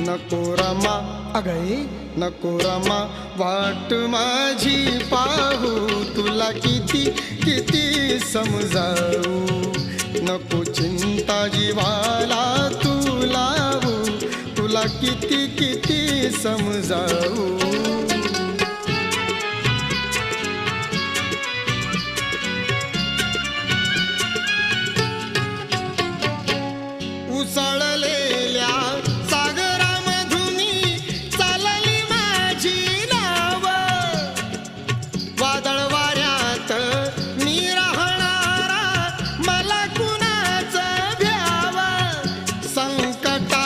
नको रमा अगं नको रमा वाट माझी पाहू तुला किती किती समजावू नको चिंता जीवाला तू लावू तुला किती किती समजावू उसळलेल्या सागरामधुनी चालली माझी नाव वादळ वाऱ्यात मी राहणारा मला कुणाचं भ्याव संकटा